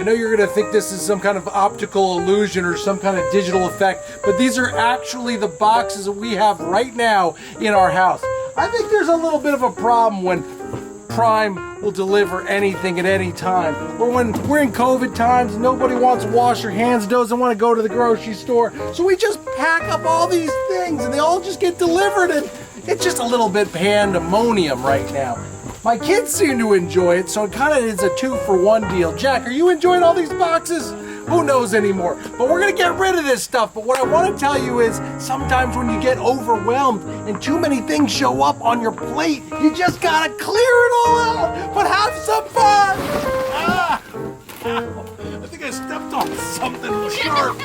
know you're gonna think this is some kind of optical illusion or some kind of digital effect, but these are actually the boxes that we have right now in our house. I think there's a little bit of a problem when Prime will deliver anything at any time. Or when we're in COVID times, nobody wants to wash their hands, doesn't want to go to the grocery store. So we just pack up all these things and they all just get delivered, and it's just a little bit pandemonium right now. My kids seem to enjoy it, so it kind of is a 2-for-1 deal. Jack, are you enjoying all these boxes? Who knows anymore? But we're gonna get rid of this stuff. But what I want to tell you is sometimes when you get overwhelmed and too many things show up on your plate, you just gotta clear it all out. But have some fun. Ah! Ow. I think I stepped on something sharp.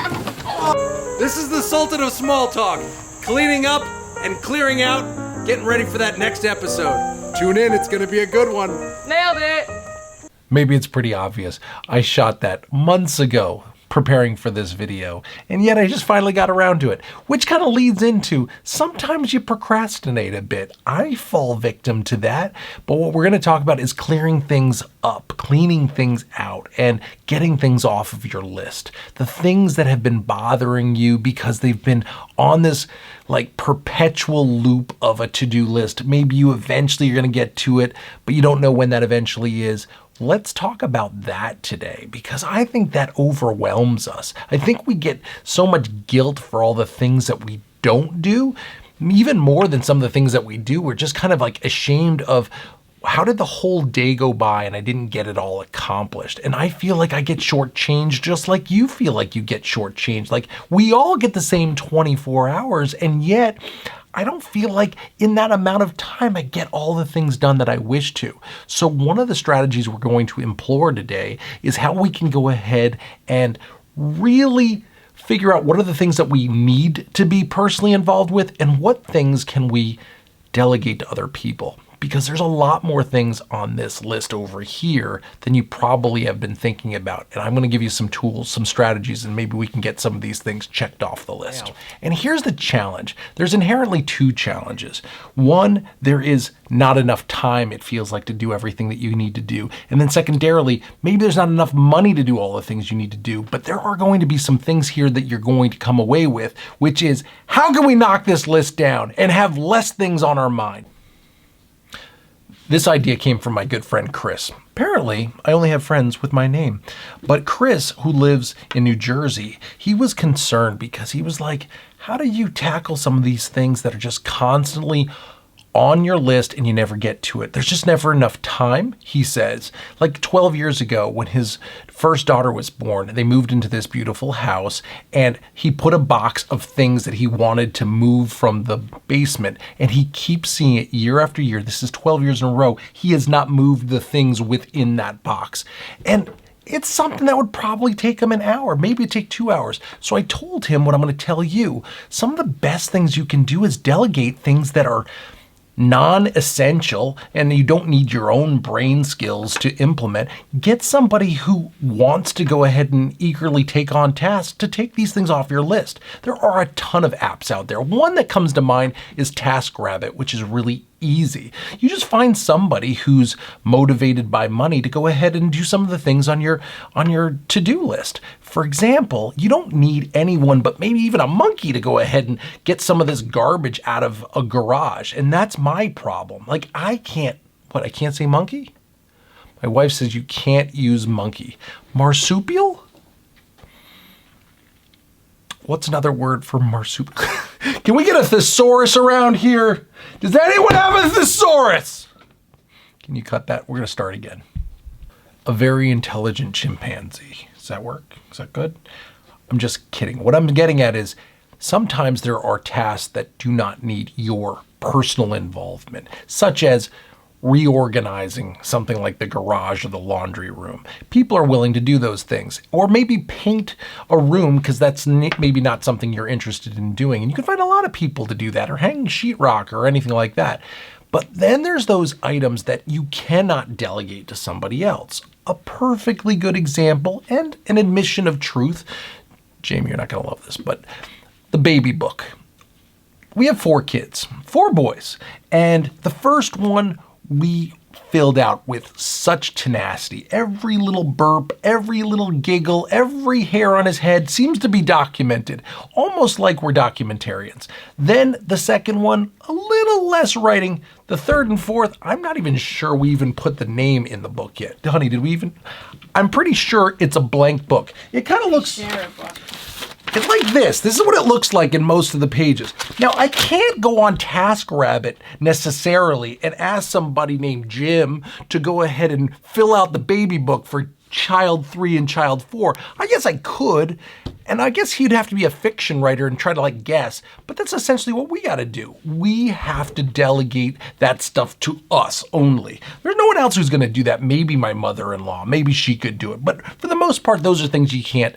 This is the Sultan of Small Talk. Cleaning up and clearing out, getting ready for that next episode. Tune in, it's gonna be a good one. Nailed it. Maybe it's pretty obvious. I shot that months ago preparing for this video, and yet I just finally got around to it, which kind of leads into sometimes you procrastinate a bit. I fall victim to that, but what we're going to talk about is clearing things up, cleaning things out, and getting things off of your list. The things that have been bothering you because they've been on this like perpetual loop of a to-do list. Maybe you eventually are going to get to it, but you don't know when that eventually is. Let's talk about that today, because I think that overwhelms us. I think we get so much guilt for all the things that we don't do, even more than some of the things that we do. We're just kind of like ashamed of how did the whole day go by and I didn't get it all accomplished. And I feel like I get shortchanged just like you feel like you get shortchanged. Like we all get the same 24 hours, and yet I don't feel like in that amount of time I get all the things done that I wish to. So one of the strategies we're going to employ today is how we can go ahead and really figure out what are the things that we need to be personally involved with and what things can we delegate to other people. Because there's a lot more things on this list over here than you probably have been thinking about. And I'm going to give you some tools, some strategies, and maybe we can get some of these things checked off the list. Wow. And here's the challenge. There's inherently two challenges. One, there is not enough time, it feels like, to do everything that you need to do. And then secondarily, maybe there's not enough money to do all the things you need to do, but there are going to be some things here that you're going to come away with, which is how can we knock this list down and have less things on our mind? This idea came from my good friend Chris. Apparently, I only have friends with my name. But Chris, who lives in New Jersey, he was concerned because he was like, how do you tackle some of these things that are just constantly on your list and you never get to it? There's just never enough time, he says. Like 12 years ago when his first daughter was born, they moved into this beautiful house and he put a box of things that he wanted to move from the basement, and he keeps seeing it year after year. This is 12 years in a row. He has not moved the things within that box. And it's something that would probably take him an hour, maybe it'd take 2 hours. So I told him what I'm going to tell you. Some of the best things you can do is delegate things that are non-essential and you don't need your own brain skills to implement. Get somebody who wants to go ahead and eagerly take on tasks to take these things off your list. There are a ton of apps out there. One that comes to mind is TaskRabbit, which is really easy. You just find somebody who's motivated by money to go ahead and do some of the things on your to-do list. For example, you don't need anyone but maybe even a monkey to go ahead and get some of this garbage out of a garage. And that's my problem. Like I can't say monkey? My wife says you can't use monkey. Marsupial? What's another word for marsupial? Can we get a thesaurus around here? Does anyone have a thesaurus? Can you cut that? We're going to start again. A very intelligent chimpanzee. Does that work? Is that good? I'm just kidding. What I'm getting at is sometimes there are tasks that do not need your personal involvement, such as reorganizing something like the garage or the laundry room. People are willing to do those things. Or maybe paint a room because that's maybe not something you're interested in doing. And you can find a lot of people to do that, or hang sheetrock or anything like that. But then there's those items that you cannot delegate to somebody else. A perfectly good example and an admission of truth. Jamie, you're not going to love this, but the baby book. We have 4 kids, 4 boys, and the first one we filled out with such tenacity. Every little burp, every little giggle, every hair on his head seems to be documented, almost like we're documentarians. Then the second one, a little less writing. The third and fourth, I'm not even sure we even put the name in the book yet. Honey, did we even? I'm pretty sure it's a blank book. It kind of looks... It's like this. This is what it looks like in most of the pages. Now, I can't go on TaskRabbit necessarily and ask somebody named Jim to go ahead and fill out the baby book for child 3 and child 4. I guess I could, and I guess he'd have to be a fiction writer and try to like guess, but that's essentially what we got to do. We have to delegate that stuff to us only. There's no one else who's going to do that. Maybe my mother-in-law, maybe she could do it, but for the most part, those are things you can't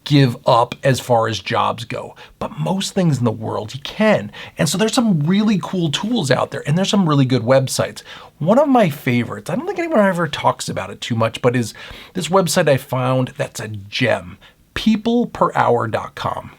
give up as far as jobs go. But most things in the world you can. And so there's some really cool tools out there, and there's some really good websites. One of my favorites, I don't think anyone ever talks about it too much, but is this website I found that's a gem, peopleperhour.com.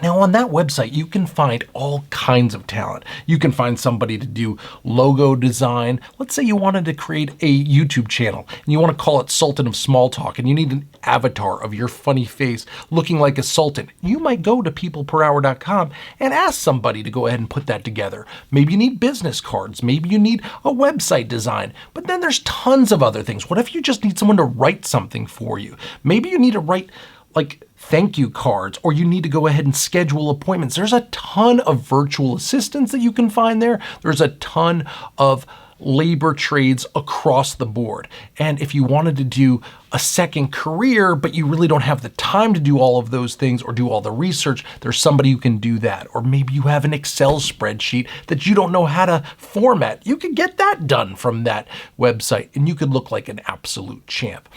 Now on that website, you can find all kinds of talent. You can find somebody to do logo design. Let's say you wanted to create a YouTube channel and you want to call it Sultan of Small Talk and you need an avatar of your funny face looking like a sultan. You might go to peopleperhour.com and ask somebody to go ahead and put that together. Maybe you need business cards. Maybe you need a website design. But then there's tons of other things. What if you just need someone to write something for you? Maybe you need to write like thank you cards, or you need to go ahead and schedule appointments. There's a ton of virtual assistants that you can find there. There's a ton of labor trades across the board. And if you wanted to do a second career, but you really don't have the time to do all of those things or do all the research, there's somebody who can do that. Or maybe you have an Excel spreadsheet that you don't know how to format. You can get that done from that website and you could look like an absolute champ.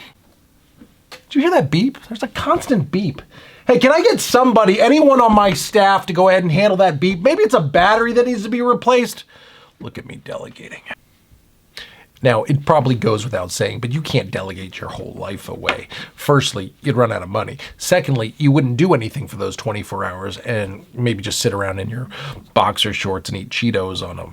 Did you hear that beep? There's a constant beep. Hey, can I get somebody, anyone on my staff to go ahead and handle that beep? Maybe it's a battery that needs to be replaced. Look at me delegating. Now, it probably goes without saying, but you can't delegate your whole life away. Firstly, you'd run out of money. Secondly, you wouldn't do anything for those 24 hours and maybe just sit around in your boxer shorts and eat Cheetos on a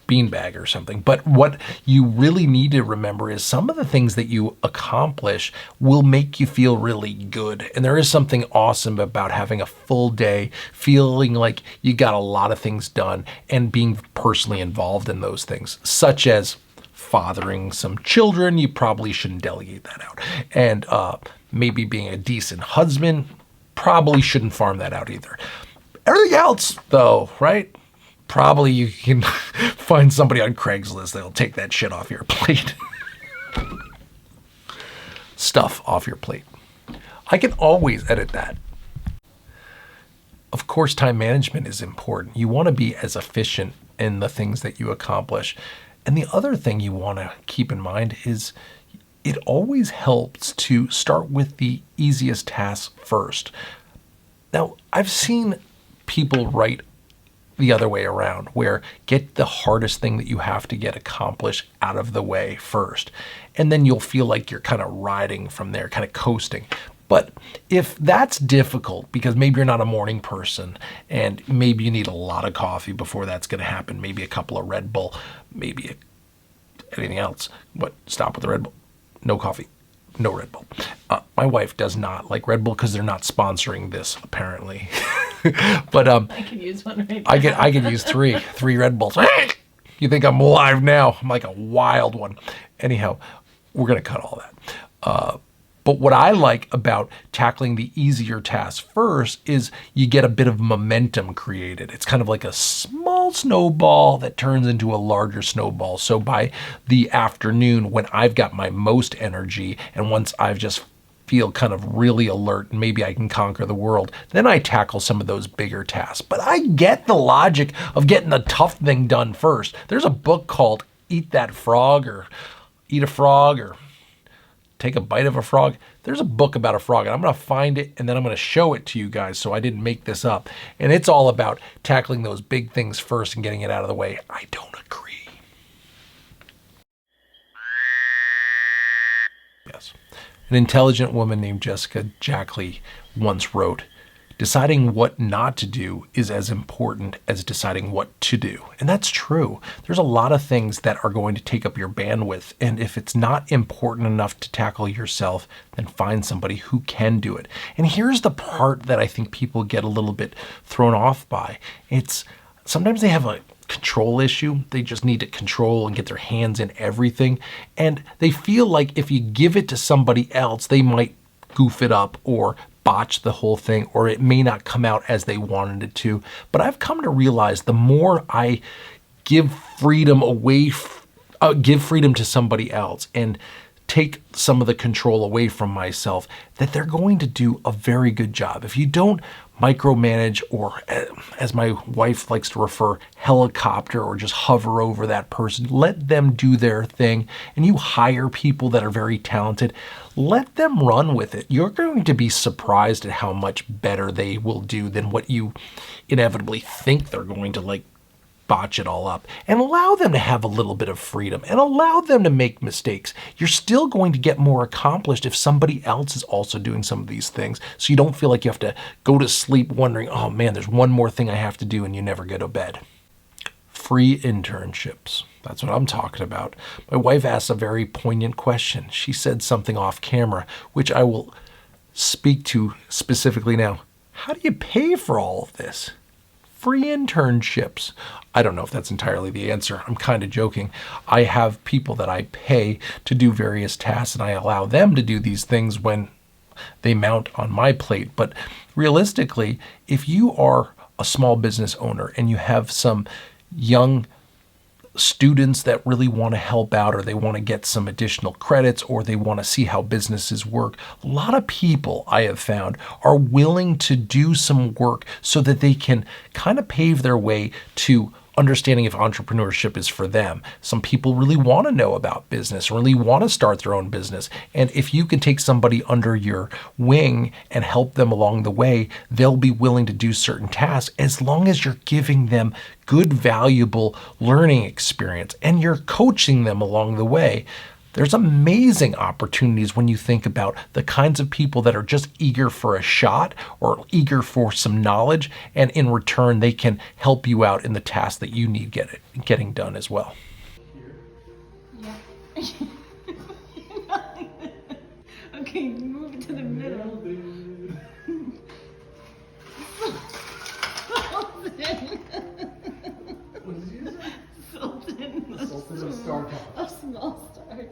beanbag or something. But what you really need to remember is some of the things that you accomplish will make you feel really good. And there is something awesome about having a full day, feeling like you got a lot of things done and being personally involved in those things, such as fathering some children. You probably shouldn't delegate that out. And maybe being a decent husband, probably shouldn't farm that out either. Everything else though, right? Probably you can find somebody on Craigslist that'll take that shit off your plate. Stuff off your plate. I can always edit that. Of course, time management is important. You want to be as efficient in the things that you accomplish. And the other thing you want to keep in mind is it always helps to start with the easiest task first. Now, I've seen people write the other way around, where get the hardest thing that you have to get accomplished out of the way first. And then you'll feel like you're kind of riding from there, kind of coasting. But if that's difficult, because maybe you're not a morning person and maybe you need a lot of coffee before that's going to happen, maybe a couple of Red Bull, maybe anything else, but stop with the Red Bull. No coffee, no Red Bull. My wife does not like Red Bull because they're not sponsoring this, apparently. But I could use one right now. I could use three Red Bulls. You think I'm alive now? I'm like a wild one. Anyhow, we're gonna cut all that. But what I like about tackling the easier tasks first is you get a bit of momentum created. It's kind of like a small snowball that turns into a larger snowball. So by the afternoon, when I've got my most energy and once I've just feel kind of really alert and maybe I can conquer the world, then I tackle some of those bigger tasks. But I get the logic of getting the tough thing done first. There's a book called Eat That Frog or Eat a Frog or Take a Bite of a Frog. There's a book about a frog and I'm going to find it and then I'm going to show it to you guys so I didn't make this up. And it's all about tackling those big things first and getting it out of the way. I don't agree. Yes. An intelligent woman named Jessica Jackley once wrote, deciding what not to do is as important as deciding what to do. And that's true. There's a lot of things that are going to take up your bandwidth. And if it's not important enough to tackle yourself, then find somebody who can do it. And here's the part that I think people get a little bit thrown off by. It's sometimes they have a control issue. They just need to control and get their hands in everything. And they feel like if you give it to somebody else, they might goof it up or botch the whole thing, or it may not come out as they wanted it to. But I've come to realize the more I give freedom away, give freedom to somebody else and take some of the control away from myself, that they're going to do a very good job. If you don't micromanage, or as my wife likes to refer, helicopter, or just hover over that person, let them do their thing, and you hire people that are very talented, let them run with it. You're going to be surprised at how much better they will do than what you inevitably think they're going to botch it all up. And allow them to have a little bit of freedom and allow them to make mistakes. You're still going to get more accomplished if somebody else is also doing some of these things, so you don't feel like you have to go to sleep wondering, oh man, there's one more thing I have to do, and you never go to bed. Free internships. That's what I'm talking about. My wife asked a very poignant question. She said something off camera, which I will speak to specifically now. How do you pay for all of this? Free internships. I don't know if that's entirely the answer. I'm kind of joking. I have people that I pay to do various tasks, and I allow them to do these things when they mount on my plate. But realistically, if you are a small business owner and you have some young students that really want to help out, or they want to get some additional credits, or they want to see how businesses work, a lot of people I have found are willing to do some work so that they can kind of pave their way to understanding if entrepreneurship is for them. Some people really want to know about business, really want to start their own business. And if you can take somebody under your wing and help them along the way, they'll be willing to do certain tasks as long as you're giving them good, valuable learning experience and you're coaching them along the way. There's amazing opportunities when you think about the kinds of people that are just eager for a shot or eager for some knowledge, and in return, they can help you out in the task that you need getting done as well. Yeah. Okay, move it to the middle. Sultan. Sultan of Star Of small stars.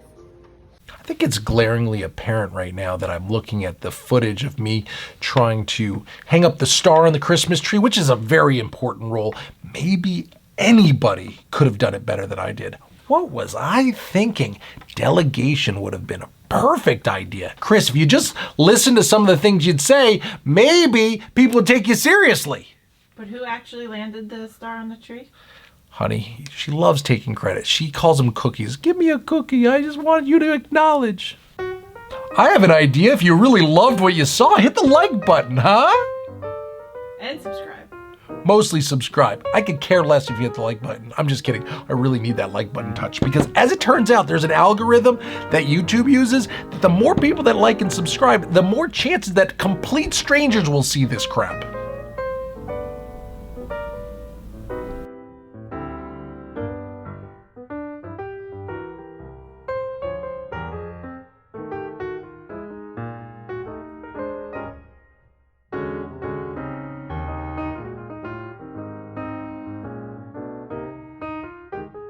I think it's glaringly apparent right now that I'm looking at the footage of me trying to hang up the star on the Christmas tree, which is a very important role. Maybe anybody could have done it better than I did. What was I thinking? Delegation would have been a perfect idea. Chris, if you just listen to some of the things you'd say, maybe people would take you seriously. But who actually landed the star on the tree? Honey, she loves taking credit. She calls them cookies. Give me a cookie. I just wanted you to acknowledge. I have an idea. If you really loved what you saw, hit the like button, huh? And subscribe. Mostly subscribe. I could care less if you hit the like button. I'm just kidding. I really need that like button touch, because as it turns out, there's an algorithm that YouTube uses. The more people that like and subscribe, the more chances that complete strangers will see this crap.